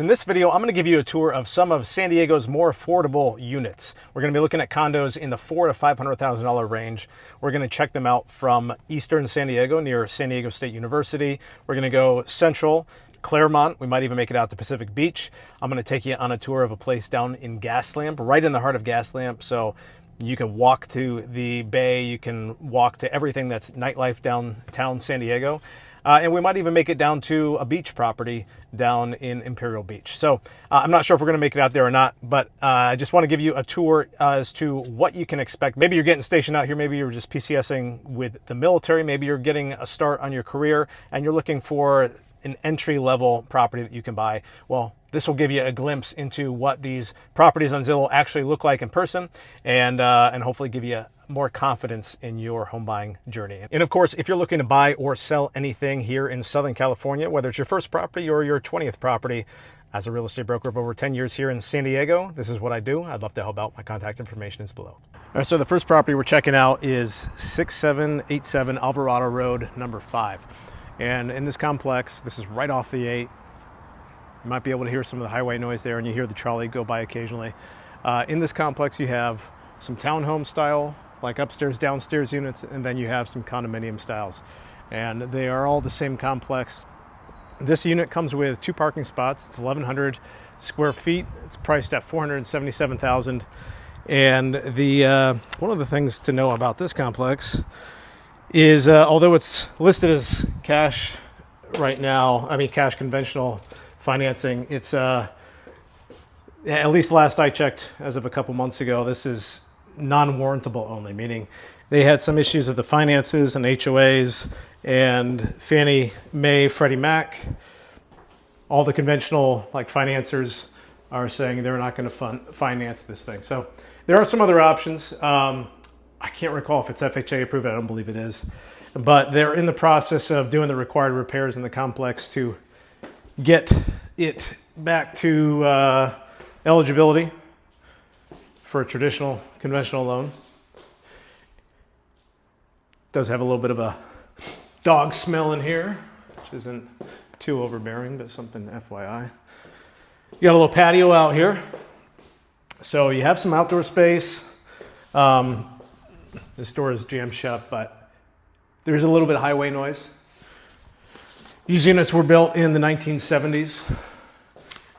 In this video, I'm going to give you a tour of some of San Diego's more affordable units. We're going to be looking at condos in the $400,000 to $500,000 range. We're going to check them out from eastern San Diego near San Diego State University. We're going to go central, Claremont. We might even make it out to Pacific Beach. I'm going to take you on a tour of a place down in Gaslamp, right in the heart of Gaslamp. So you can walk to the bay, you can walk to everything that's nightlife downtown San Diego. And we might even make it down to a beach property down in Imperial Beach. So I'm not sure if we're going to make it out there or not, but I just want to give you a tour as to what you can expect. Maybe you're getting stationed out here. Maybe you're just PCSing with the military. Maybe you're getting a start on your career and you're looking for an entry-level property that you can buy. Well, this will give you a glimpse into what these properties on Zillow actually look like in person, and hopefully give you more confidence in your home buying journey. And of course, if you're looking to buy or sell anything here in Southern California, whether it's your first property or your 20th property, as a real estate broker of over 10 years here in San Diego, this is what I do. I'd love to help out. My contact information is below. All right, so the first property we're checking out is 6787 Alvarado Road, number 5. And in this complex, this is right off the 8. You might be able to hear some of the highway noise there, and you hear the trolley go by occasionally. In this complex, you have some townhome style, like upstairs, downstairs units, and then you have some condominium styles. And they are all the same complex. This unit comes with 2 parking spots. It's 1,100 square feet. It's priced at $477,000. And one of the things to know about this complex is although it's listed as cash right now, cash conventional financing, it's at least last I checked, as of a couple months ago, this is non-warrantable only, meaning they had some issues with the finances and HOAs and Fannie Mae, Freddie Mac. All the conventional financiers are saying they're not going to finance this thing. So there are some other options. I can't recall if it's FHA approved. I don't believe it is. But they're in the process of doing the required repairs in the complex to get it back to eligibility for a traditional conventional loan. It does have a little bit of a dog smell in here, which isn't too overbearing, but something FYI. You got a little patio out here. So you have some outdoor space. This door is jammed shut, but there's a little bit of highway noise. These units were built in the 1970s,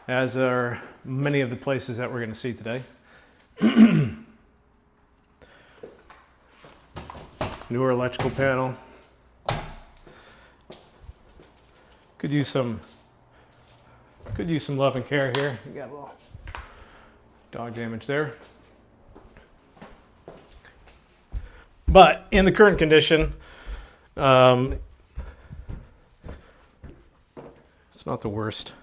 as are many of the places that we're going to see today. Newer electrical panel. Could use some love and care here. You got a little dog damage there. But in the current condition, it's not the worst.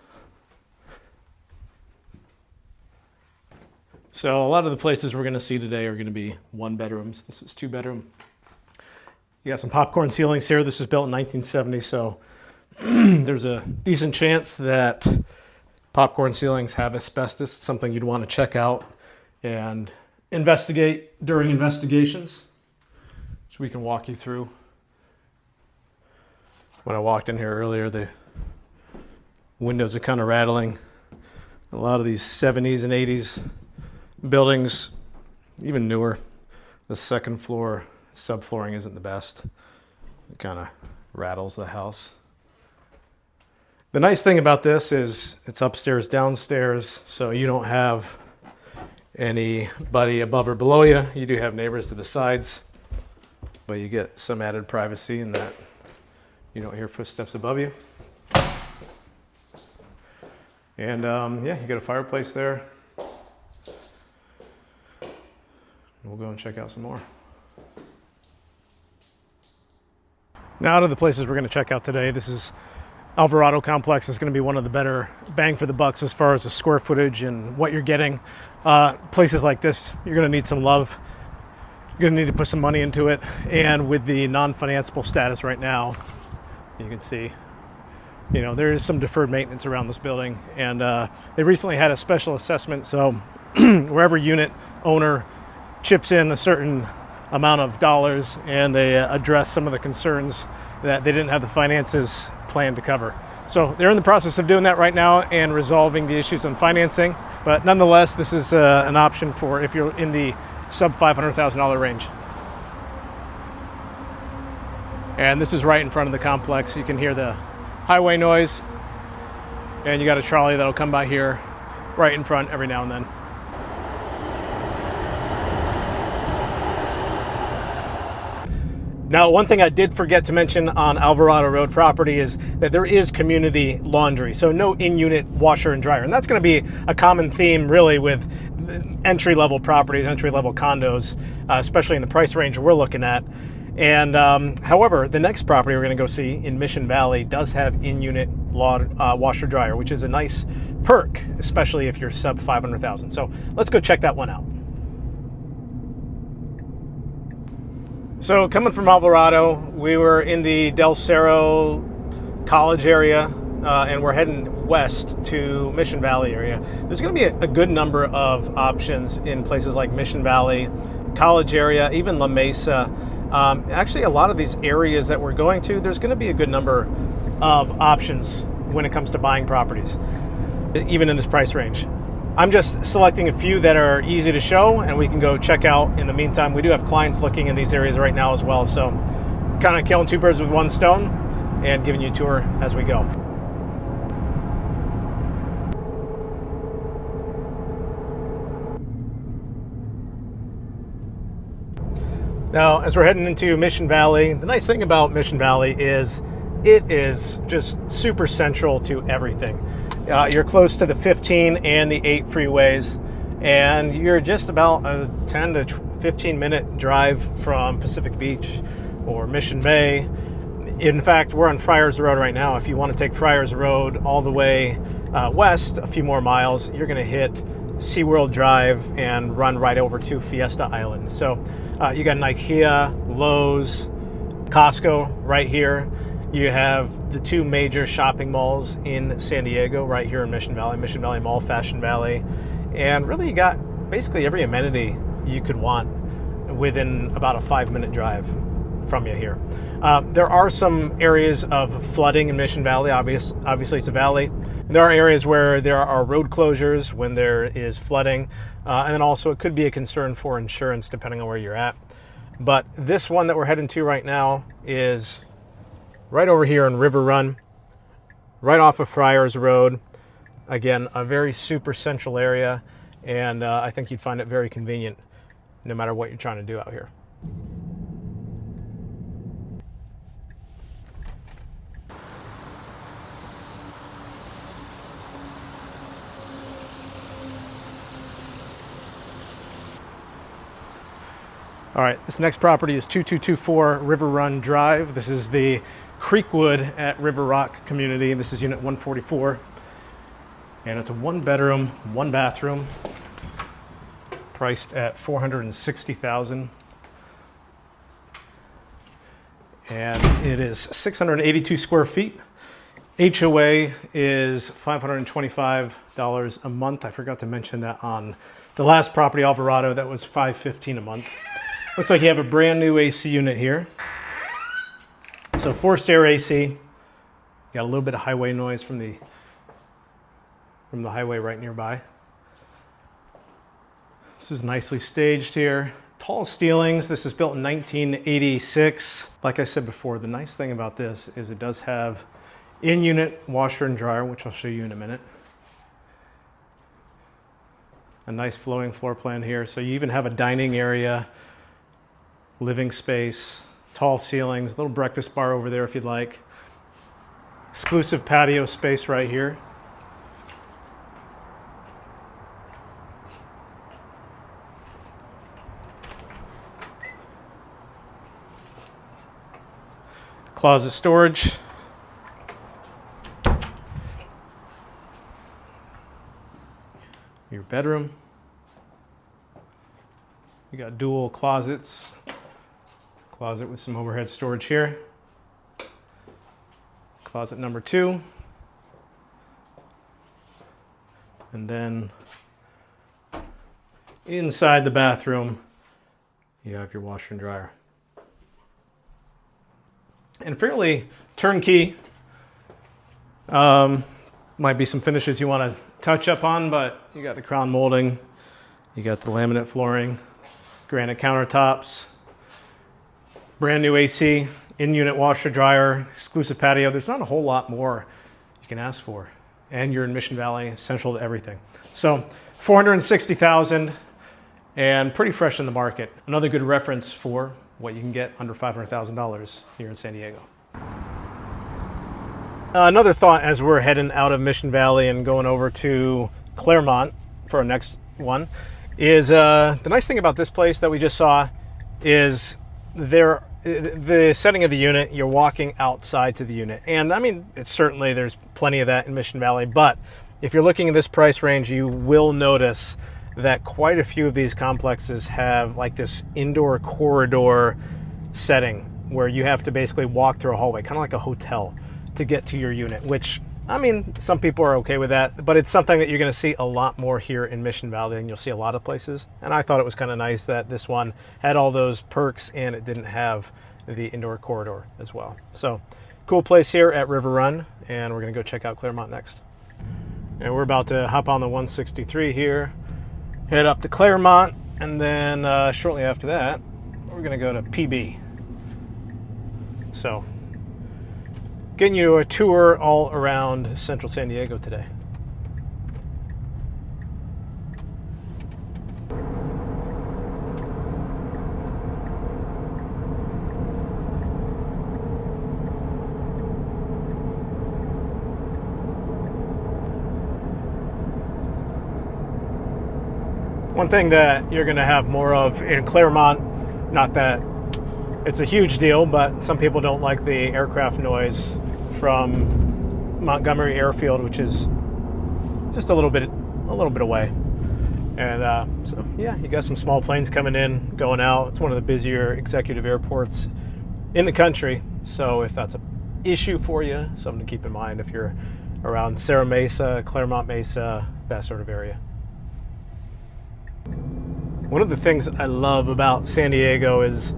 So a lot of the places we're going to see today are going to be 1 bedrooms. This is 2 bedroom. You got some popcorn ceilings here. This was built in 1970, so there's a decent chance that popcorn ceilings have asbestos. It's something you'd want to check out and investigate during investigations, which we can walk you through. When I walked in here earlier, the windows are kind of rattling. A lot of these 70s and 80s buildings, even newer, the second floor subflooring isn't the best. It kind of rattles the house. The nice thing about this is it's upstairs, downstairs, so you don't have anybody above or below you. You do have neighbors to the sides, but you get some added privacy in that you don't hear footsteps above you. And you got a fireplace there. We'll go and check out some more. Now, out of the places we're going to check out today, this is Alvarado complex. Is going to be one of the better bang for the bucks as far as the square footage and what you're getting. Places like this, you're going to need some love. You're going to need to put some money into it. And with the non-financeable status right now, you can see, there is some deferred maintenance around this building. And they recently had a special assessment. So wherever unit owner chips in a certain amount of dollars and they address some of the concerns that they didn't have the finances planned to cover. So they're in the process of doing that right now and resolving the issues on financing. But nonetheless, this is an option for if you're in the sub $500,000 range. And this is right in front of the complex. You can hear the highway noise. And you got a trolley that'll come by here right in front every now and then. Now, one thing I did forget to mention on Alvarado Road property is that there is community laundry, so no in-unit washer and dryer. And that's going to be a common theme really with entry-level properties, entry-level condos, especially in the price range we're looking at. And however, the next property we're going to go see in Mission Valley does have in-unit washer dryer, which is a nice perk, especially if you're sub 500,000. So let's go check that one out. So coming from Alvarado, we were in the Del Cerro College area, and we're heading west to Mission Valley area. There's going to be a good number of options in places like Mission Valley, College area, even La Mesa. Actually, a lot of these areas that we're going to, there's going to be a good number of options when it comes to buying properties, even in this price range. I'm just selecting a few that are easy to show and we can go check out in the meantime. We do have clients looking in these areas right now as well, so kind of killing two birds with one stone and giving you a tour as we go. Now, as we're heading into Mission Valley, the nice thing about Mission Valley is it is just super central to everything. You're close to the 15 and the 8 freeways, and you're just about a 10 to 15 minute drive from Pacific Beach or Mission Bay. In fact, we're on Friars Road right now. If you want to take Friars Road all the way west, a few more miles, you're going to hit SeaWorld Drive and run right over to Fiesta Island. So you got an IKEA, Lowe's, Costco right here. You have the two major shopping malls in San Diego right here in Mission Valley Mall, Fashion Valley. And really you got basically every amenity you could want within about a 5-minute drive from you here. There are some areas of flooding in Mission Valley. Obviously it's a valley. And there are areas where there are road closures when there is flooding. And then also it could be a concern for insurance depending on where you're at. But this one that we're heading to right now is right over here in Riverrun, right off of Friars Road. Again, a very super central area, and I think you'd find it very convenient no matter what you're trying to do out here. All right, this next property is 2224 Riverrun Drive. This is the Creekwood at River Rock community. This is unit 144. And it's a 1-bedroom, 1-bathroom, priced at $460,000. And it is 682 square feet. HOA is $525 a month. I forgot to mention that on the last property, Alvarado, that was $515 a month. Looks like you have a brand new AC unit here. So forced air AC. Got a little bit of highway noise from the highway right nearby. This is nicely staged here. Tall ceilings. This is built in 1986. Like I said before, the nice thing about this is it does have in-unit washer and dryer, which I'll show you in a minute. A nice flowing floor plan here. So you even have a dining area, living space, tall ceilings, little breakfast bar over there if you'd like. Exclusive patio space right here. Closet storage. Your bedroom. You got dual closets. Closet with some overhead storage here. Closet number 2. And then inside the bathroom, you have your washer and dryer. And fairly turnkey Might be some finishes you want to touch up on, but you got the crown molding, you got the laminate flooring, granite countertops, brand new AC, in-unit washer dryer, exclusive patio. There's not a whole lot more you can ask for. And you're in Mission Valley, central to everything. So $460,000 and pretty fresh in the market. Another good reference for what you can get under $500,000 here in San Diego. Another thought as we're heading out of Mission Valley and going over to Claremont for our next one is the nice thing about this place that we just saw is the setting of the unit. You're walking outside to the unit, and I mean, it's certainly there's plenty of that in Mission Valley, but if you're looking at this price range, you will notice that quite a few of these complexes have like this indoor corridor setting where you have to basically walk through a hallway, kind of like a hotel, to get to your unit, which, I mean, some people are okay with that, but it's something that you're going to see a lot more here in Mission Valley than you'll see a lot of places. And I thought it was kind of nice that this one had all those perks and it didn't have the indoor corridor as well. So cool place here at Riverrun, and we're going to go check out Claremont next. And we're about to hop on the 163 here, head up to Claremont, and then shortly after that, we're going to go to PB. So getting you a tour all around central San Diego today. One thing that you're going to have more of in Claremont, not that it's a huge deal, but some people don't like the aircraft noise from Montgomery Airfield, which is just a little bit away. And so yeah, you got some small planes coming in, going out. It's one of the busier executive airports in the country. So if that's an issue for you, something to keep in mind if you're around Serra Mesa, Claremont Mesa, that sort of area. One of the things I love about San Diego is,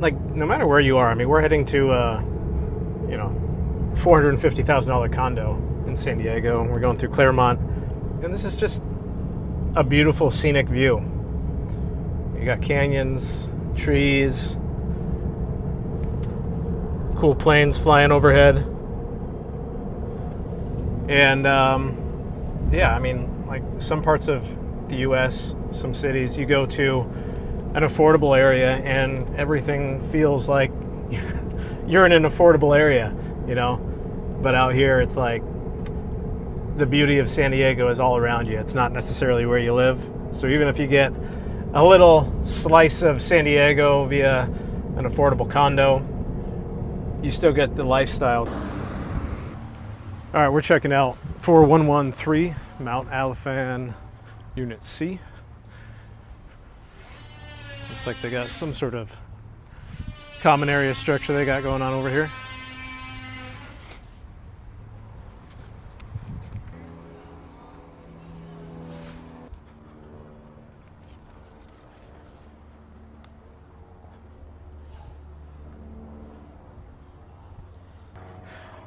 like, no matter where you are, I mean, we're heading to $450,000 condo in San Diego, and we're going through Claremont, and this is just a beautiful scenic view. You got canyons, trees, cool planes flying overhead, and yeah, I mean, like some parts of the US, some cities, you go to an affordable area and everything feels like you're in an affordable area, you know, but out here it's like the beauty of San Diego is all around you. It's not necessarily where you live. So even if you get a little slice of San Diego via an affordable condo, you still get the lifestyle. All right, we're checking out 4113 Mount Alifan Unit C. Looks like they got some sort of common area structure they got going on over here.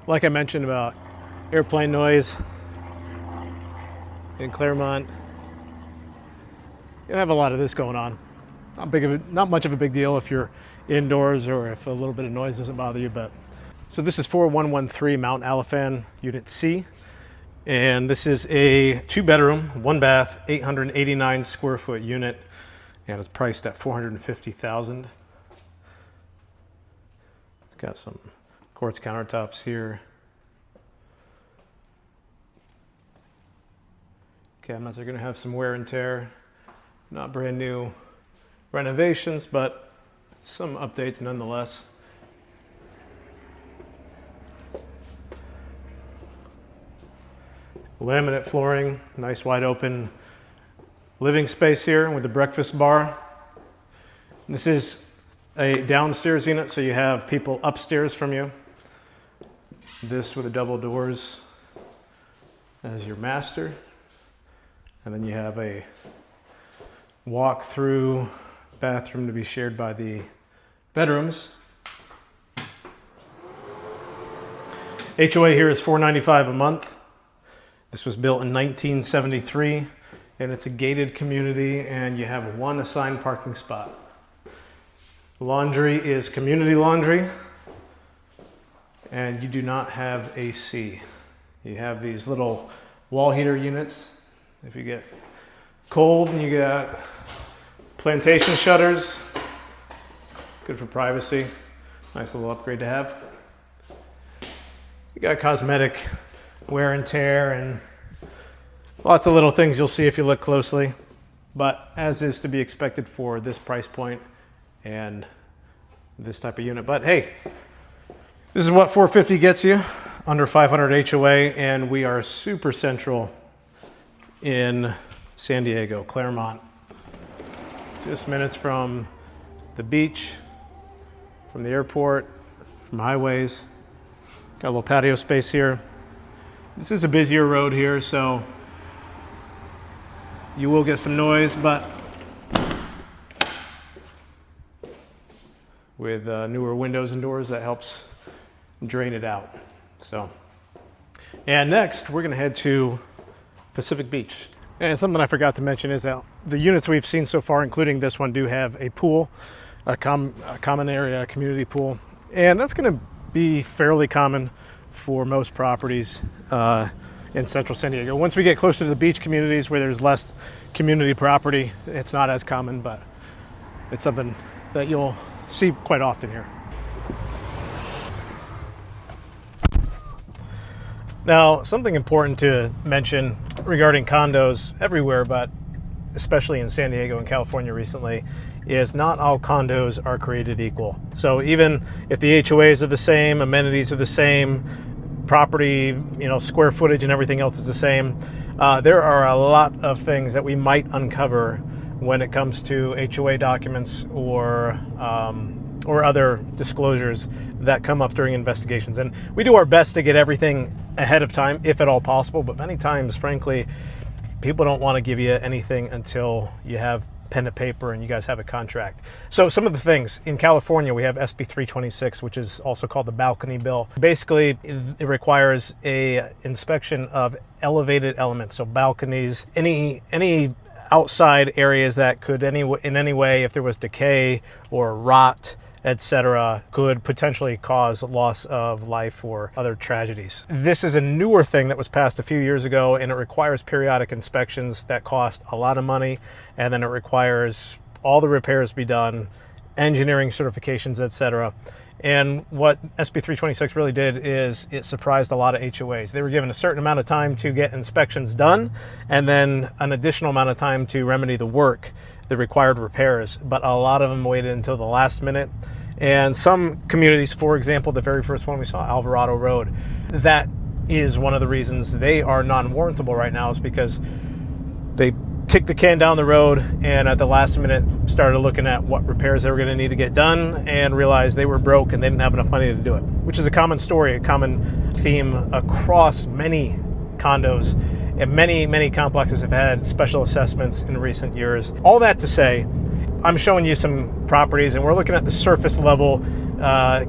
Like I mentioned about airplane noise in Claremont, you have a lot of this going on. Not much of a big deal if you're indoors or if a little bit of noise doesn't bother you. But so this is 4113 Mount Alifan Unit C, and this is a 2-bedroom, 1-bath, 889 square foot unit, and it's priced at $450,000. It's got some quartz countertops here. Cabinets are going to have some wear and tear. Not brand new renovations, but some updates nonetheless. Laminate flooring, nice wide open living space here with the breakfast bar. This is a downstairs unit, so you have people upstairs from you. This with the double doors as your master. And then you have a walk-through bathroom to be shared by the bedrooms. HOA here is $495 a month. This was built in 1973, and it's a gated community, and you have one assigned parking spot. Laundry is community laundry, and you do not have AC. You have these little wall heater units. If you get cold, you got plantation shutters. Good for privacy. Nice little upgrade to have. You got cosmetic wear and tear and lots of little things you'll see if you look closely, but as is to be expected for this price point and this type of unit. But hey, this is what $450 gets you, under $500 HOA, and we are super central in San Diego, Claremont. Just minutes from the beach, from the airport, from highways. Got a little patio space here. This is a busier road here, so you will get some noise, but with newer windows and doors, that helps drain it out. So, and next we're gonna head to Pacific Beach. And something I forgot to mention is that the units we've seen so far, including this one, do have a pool, a common area, community pool. And that's gonna be fairly common for most properties in central San Diego. Once we get closer to the beach communities where there's less community property, it's not as common, but it's something that you'll see quite often here. Now, something important to mention regarding condos everywhere, but especially in San Diego and California recently, is not all condos are created equal. So even if the HOAs are the same, amenities are the same, property, square footage and everything else is the same, there are a lot of things that we might uncover when it comes to HOA documents or other disclosures that come up during investigations. And we do our best to get everything ahead of time, if at all possible, but many times, frankly, people don't want to give you anything until you have pen to paper and you guys have a contract. So some of the things in California, we have SB 326, which is also called the balcony bill. Basically, it requires a inspection of elevated elements, so balconies, any outside areas that could in any way, if there was decay or rot, etc., could potentially cause loss of life or other tragedies. This is a newer thing that was passed a few years ago, and it requires periodic inspections that cost a lot of money, and then it requires all the repairs be done, engineering certifications, etc. And what SB 326 really did is it surprised a lot of HOAs. They were given a certain amount of time to get inspections done, and then an additional amount of time to remedy the work, the required repairs. But a lot of them waited until the last minute. And some communities, for example, the very first one we saw, Alvarado Road, that is one of the reasons they are non-warrantable right now, is because they kicked the can down the road and at the last minute started looking at what repairs they were going to need to get done and realized they were broke and they didn't have enough money to do it, which is a common story, a common theme across many condos, and many complexes have had special assessments in recent years. All that to say, I'm showing you some properties and we're looking at the surface level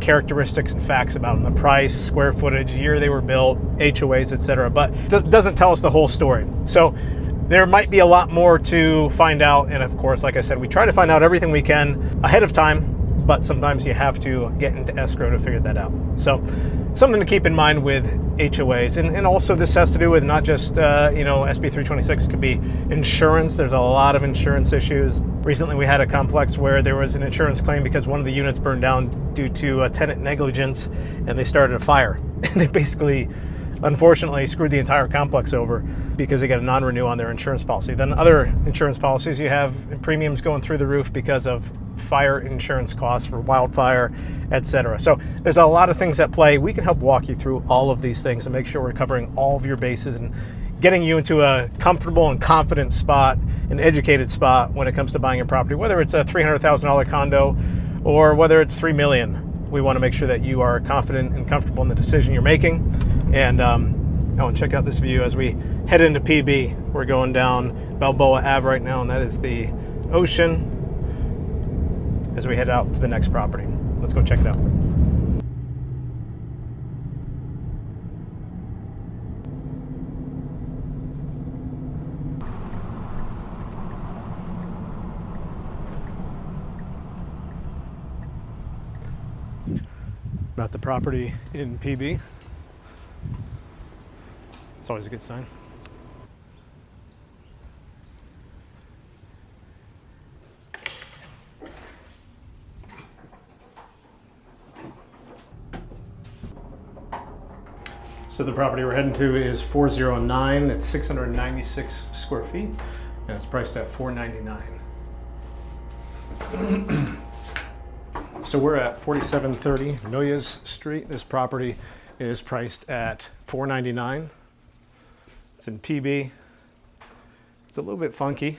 characteristics and facts about them, the price, square footage, year they were built, HOAs, etc. But it doesn't tell us the whole story. So there might be a lot more to find out, and of course, like I said, we try to find out everything we can ahead of time, but sometimes you have to get into escrow to figure that out. So something to keep in mind with HOAs, and also this has to do with not just SB 326, could be insurance. There's a lot of insurance issues. Recently we had a complex where there was an insurance claim because one of the units burned down due to tenant negligence, and they started a fire. And they basically, unfortunately, screwed the entire complex over because they got a non-renew on their insurance policy. Then other insurance policies, you have premiums going through the roof because of fire insurance costs for wildfire, etc. So there's a lot of things at play. We can help walk you through all of these things and make sure we're covering all of your bases and getting you into a comfortable and confident spot, an educated spot when it comes to buying a property, whether it's a $300,000 condo or whether it's $3 million. We want to make sure that you are confident and comfortable in the decision you're making. And I want to check out this view as we head into PB. We're going down Balboa Ave right now, and that is the ocean as we head out to the next property. Let's go check it out. about the property in PB. It's always a good sign. So the property we're heading to is 409. It's 696 square feet, and it's priced at $499. So we're at 4730 Noyas Street. This property is priced at $499. It's in PB. It's a little bit funky,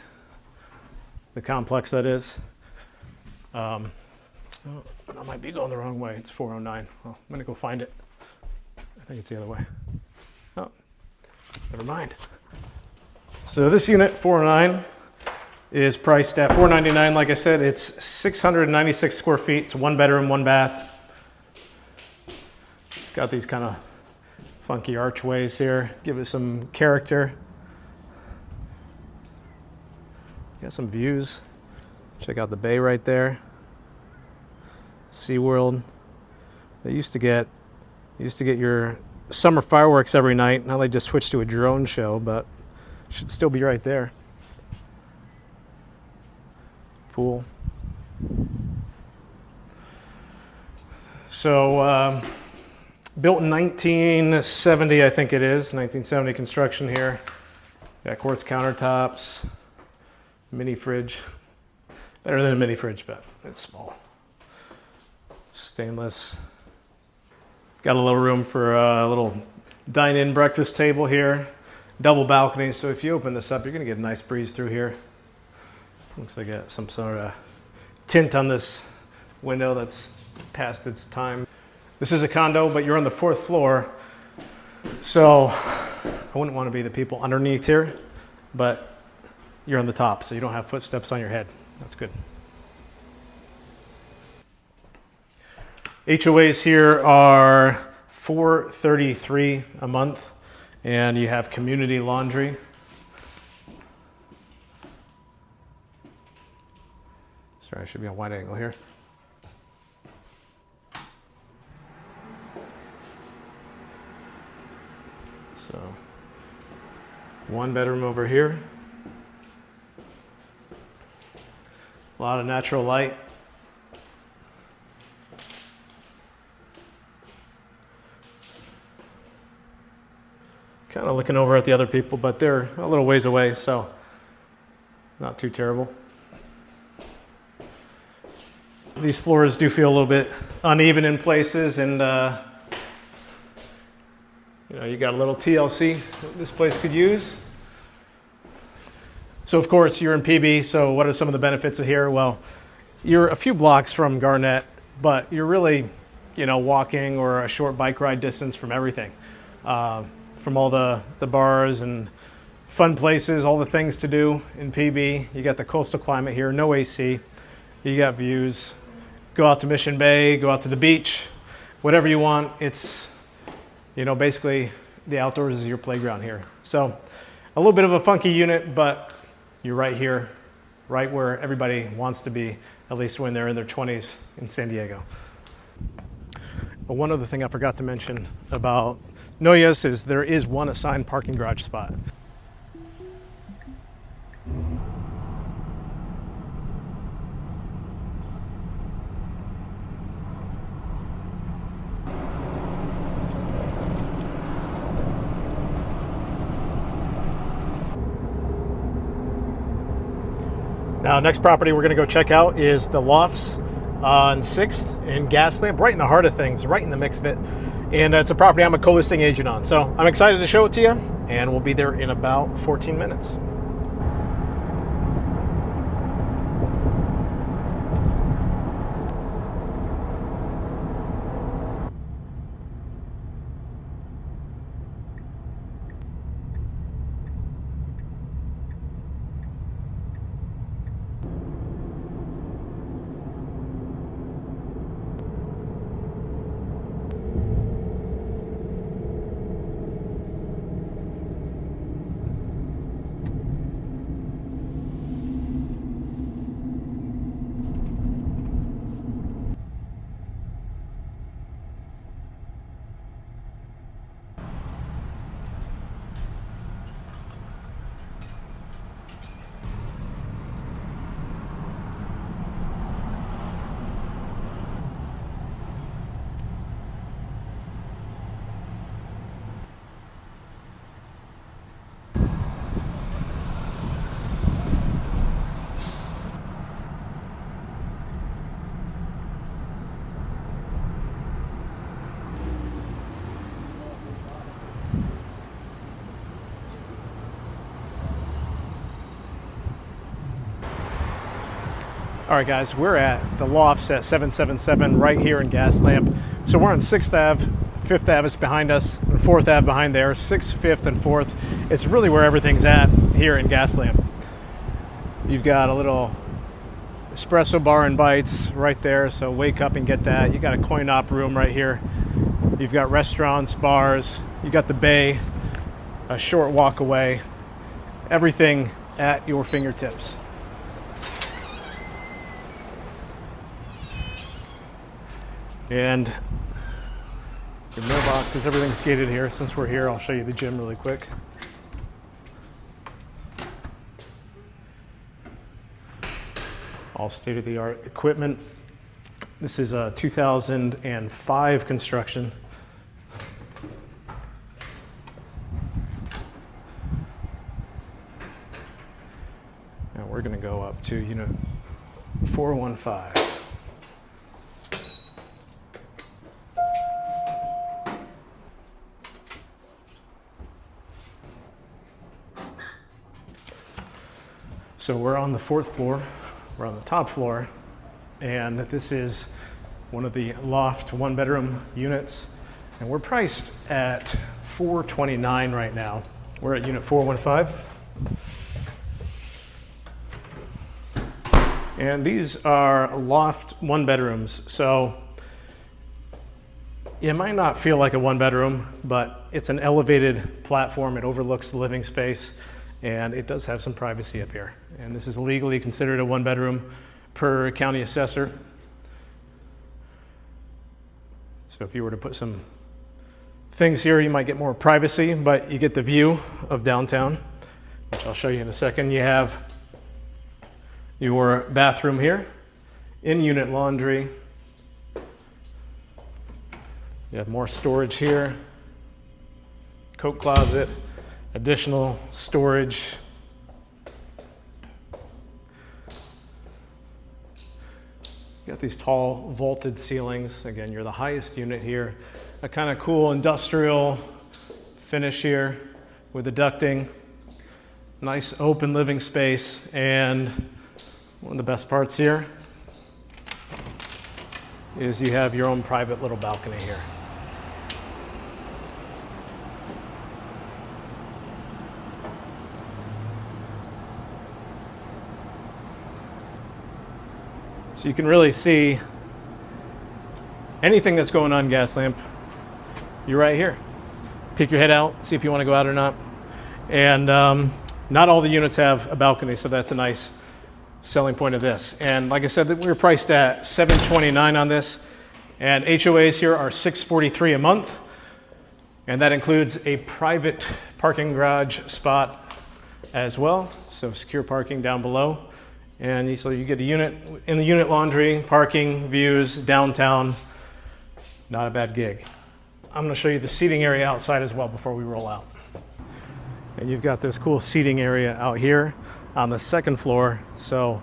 the complex that is. I might be going the wrong way. It's 409. Well, I'm gonna go find it. I think it's the other way. Oh, never mind. So this unit, 409, is priced at $499. Like I said, it's 696 square feet. It's 1 bedroom, 1 bath. It's got these kind of funky archways here. Give it some character. Got some views. Check out the bay right there. SeaWorld. They used to get your summer fireworks every night. Now they just switched to a drone show, but should still be right there. Pool. So built in 1970, I think it is. 1970 construction here. Got quartz countertops, mini fridge. Better than a mini fridge, but it's small. Stainless. Got a little room for a little dine-in breakfast table here. Double balcony, so if you open this up, you're gonna get a nice breeze through here. Looks like some sort of tint on this window that's past its time. This is a condo, but you're on the 4th floor. So I wouldn't want to be the people underneath here, but you're on the top, so you don't have footsteps on your head. That's good. HOAs here are $433 a month, and you have community laundry. Sorry, I should be on wide angle here. So, 1 bedroom over here. A lot of natural light. Kind of looking over at the other people, but they're a little ways away, so not too terrible. These floors do feel a little bit uneven in places, and you know, you got a little TLC that this place could use. So of course you're in PB, so what are some of the benefits of here? Well, you're a few blocks from Garnett, but you're really, you know, walking or a short bike ride distance from everything. From all the bars and fun places, all the things to do in PB. You got the coastal climate here, no AC. You got views. Go out to Mission Bay, go out to the beach, whatever you want. It's, you know, basically the outdoors is your playground here. So a little bit of a funky unit, but you're right here, right where everybody wants to be, at least when they're in their 20s in San Diego. But one other thing I forgot to mention about Noyas is there is 1 assigned parking garage spot. Now, next property we're going to go check out is the Lofts on 6th in Gaslamp, right in the heart of things, right in the mix of it. And it's a property I'm a co-listing agent on. So I'm excited to show it to you, and we'll be there in about 14 minutes. All right, guys, we're at the Lofts at 777 right here in Gaslamp. So we're on 6th Ave, 5th Ave is behind us, and 4th Ave behind there, 6th, 5th, and 4th. It's really where everything's at here in Gaslamp. You've got a little espresso bar and bites right there, so wake up and get that. You got a coin op room right here. You've got restaurants, bars, you got the bay, a short walk away, everything at your fingertips. And your mailboxes, everything's gated here. Since we're here, I'll show you the gym really quick. All state-of-the-art equipment. This is a 2005 construction. Now we're going to go up to unit 415. So we're on the 4th floor, we're on the top floor, and this is one of the loft 1-bedroom units, and we're priced at $429 right now. We're at unit 415. And these are loft 1-bedrooms, so it might not feel like a 1-bedroom, but it's an elevated platform. It overlooks the living space, and it does have some privacy up here. And this is legally considered a 1-bedroom per county assessor. So if you were to put some things here, you might get more privacy, but you get the view of downtown, which I'll show you in a second. You have your bathroom here, in-unit laundry. You have more storage here, coat closet, additional storage. You got these tall vaulted ceilings. Again, you're the highest unit here. A kind of cool industrial finish here with the ducting. Nice open living space, and one of the best parts here is you have your own private little balcony here. So you can really see anything that's going on in Gaslamp. You're right here. Peek your head out, see if you want to go out or not. And not all the units have a balcony, so that's a nice selling point of this. And like I said, we were priced at $729 on this, and HOAs here are $643 a month, and that includes a private parking garage spot as well, so secure parking down below. And so you get a unit in the unit laundry, parking, views, downtown. Not a bad gig. I'm going to show you the seating area outside as well before we roll out. And you've got this cool seating area out here on the 2nd floor, so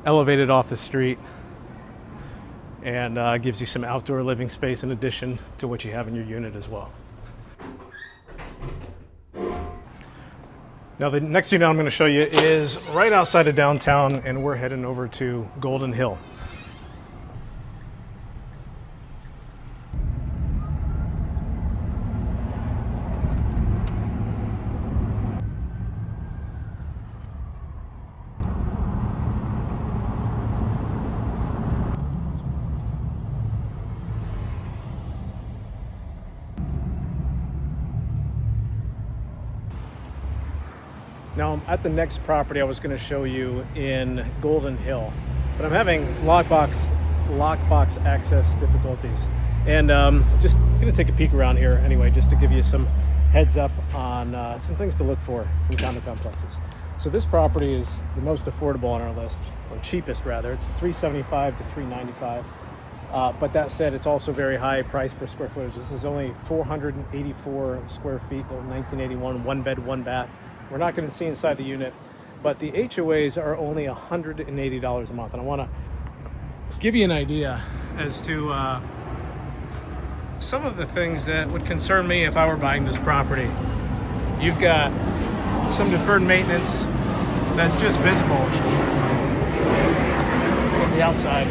elevated off the street, and gives you some outdoor living space in addition to what you have in your unit as well. Now the next unit I'm going to show you is right outside of downtown, and we're heading over to Golden Hill. Now, at the next property I was going to show you in Golden Hill, but I'm having lockbox access difficulties. And just going to take a peek around here anyway, just to give you some heads up on some things to look for in condo complexes. So this property is the most affordable on our list, or cheapest rather. It's $375 to $395. But that said, it's also very high price per square footage. This is only 484 square feet, 1981, 1 bed, 1 bath. We're not going to see inside the unit, but the HOAs are only $180 a month. And I want to give you an idea as to some of the things that would concern me if I were buying this property. You've got some deferred maintenance that's just visible. the outside.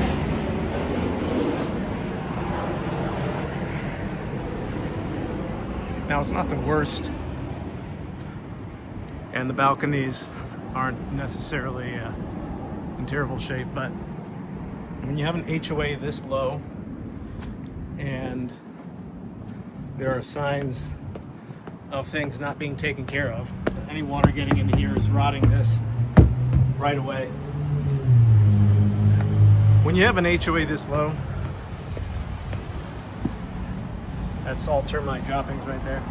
Now it's not the worst, and the balconies aren't necessarily in terrible shape, but when you have an HOA this low and there are signs of things not being taken care of, any water getting into here is rotting this right away. When you have an HOA this low, that's all termite droppings right there.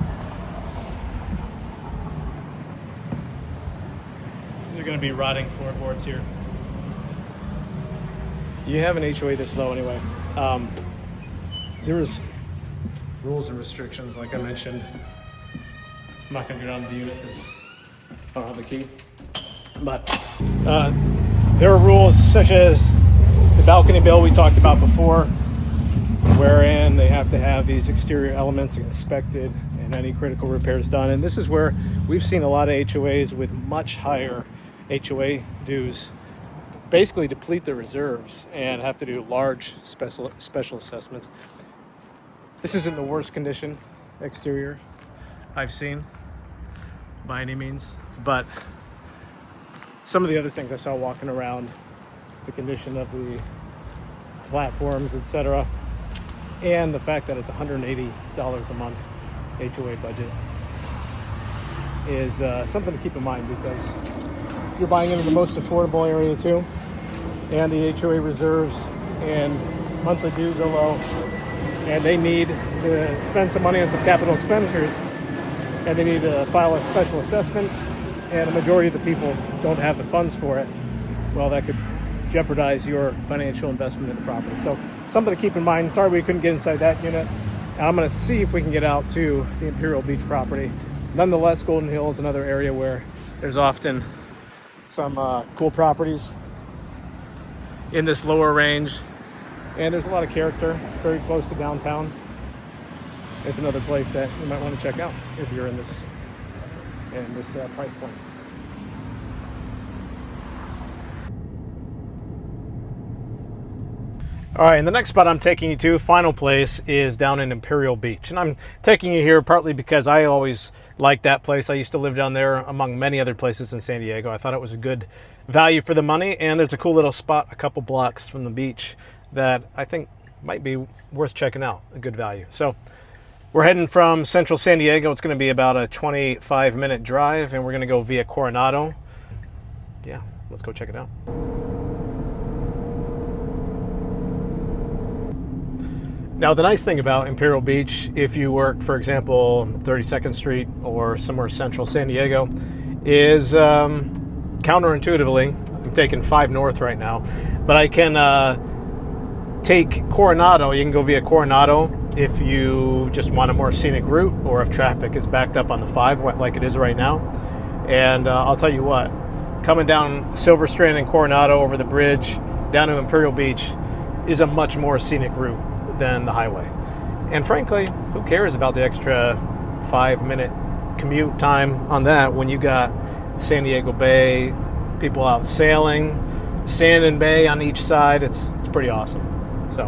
These are going to be rotting floorboards here. You have an HOA this low anyway. There was rules and restrictions, like I mentioned. I'm not going to go down to the unit because I don't have the key. But there are rules such as the balcony bill we talked about before, wherein they have to have these exterior elements inspected and any critical repairs done. And this is where we've seen a lot of HOAs with much higher HOA dues basically deplete their reserves and have to do large special assessments. This isn't the worst condition exterior I've seen by any means, but some of the other things I saw walking around, the condition of the platforms, etc., and the fact that it's $180 a month HOA budget is something to keep in mind, because if you're buying into the most affordable area too, and the HOA reserves and monthly dues are low, and they need to spend some money on some capital expenditures, and they need to file a special assessment, and a majority of the people don't have the funds for it, well, that could jeopardize your financial investment in the property. So something to keep in mind. Sorry we couldn't get inside that unit. And I'm going to see if we can get out to the Imperial Beach property. Nonetheless, Golden Hill is another area where there's often some cool properties in this lower range, and there's a lot of character. It's very close to downtown. It's another place that you might want to check out if you're in this price point. All right, and the next spot I'm taking you to, final place, is down in Imperial Beach. And I'm taking you here partly because I always liked that place. I used to live down there among many other places in San Diego. I thought it was a good value for the money, and there's a cool little spot a couple blocks from the beach that I think might be worth checking out, a good value. So we're heading from central San Diego. It's going to be about a 25-minute drive, and we're going to go via Coronado. Yeah, let's go check it out. Now, the nice thing about Imperial Beach, if you work, for example, 32nd Street or somewhere central San Diego, is counterintuitively, I'm taking 5 North right now, but I can take Coronado. You can go via Coronado if you just want a more scenic route, or if traffic is backed up on the 5 like it is right now. And I'll tell you what, coming down Silver Strand and Coronado over the bridge down to Imperial Beach is a much more scenic route than the highway. And frankly, who cares about the extra 5-minute commute time on that when you got San Diego Bay, people out sailing, sand and bay on each side. It's pretty awesome. So,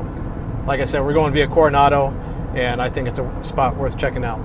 like I said, we're going via Coronado, and I think it's a spot worth checking out.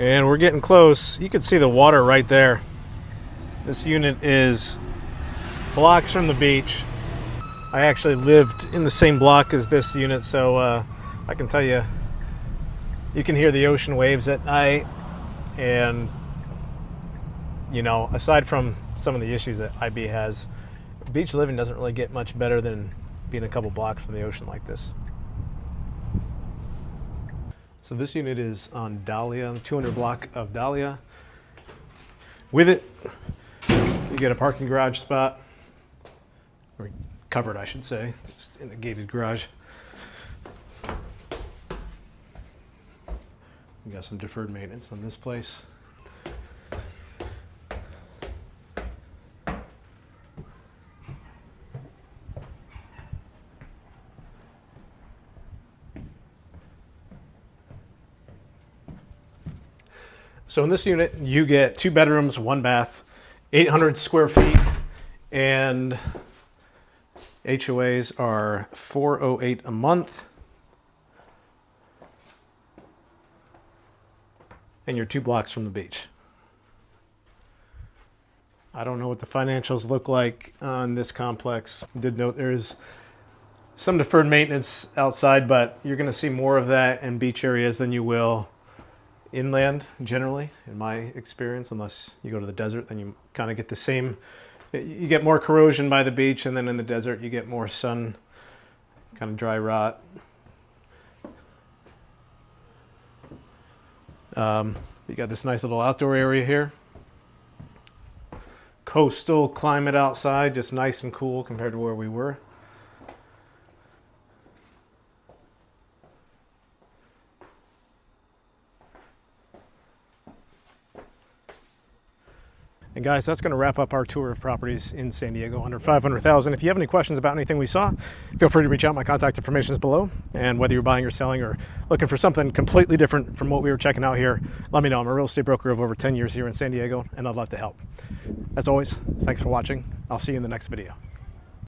And we're getting close. You can see the water right there. This unit is blocks from the beach. I actually lived in the same block as this unit, so I can tell you, you can hear the ocean waves at night. And, you know, aside from some of the issues that IB has, beach living doesn't really get much better than being a couple blocks from the ocean like this. So this unit is on Dahlia, 200 block of Dahlia. With it, you get a parking garage spot, or covered, I should say, just in the gated garage. We got some deferred maintenance on this place. So in this unit, you get 2 bedrooms, 1 bath, 800 square feet, and HOAs are $408 a month. And you're 2 blocks from the beach. I don't know what the financials look like on this complex. I did note there's some deferred maintenance outside, but you're going to see more of that in beach areas than you will inland generally, in my experience, unless you go to the desert. Then you kind of get the same, you get more corrosion by the beach, and then in the desert you get more sun, kind of dry rot. You got this nice little outdoor area here. Coastal climate outside, just nice and cool compared to where we were. And guys, that's going to wrap up our tour of properties in San Diego under $500,000. If you have any questions about anything we saw, feel free to reach out. My contact information is below. And whether you're buying or selling or looking for something completely different from what we were checking out here, let me know. I'm a real estate broker of over 10 years here in San Diego, and I'd love to help. As always, thanks for watching. I'll see you in the next video.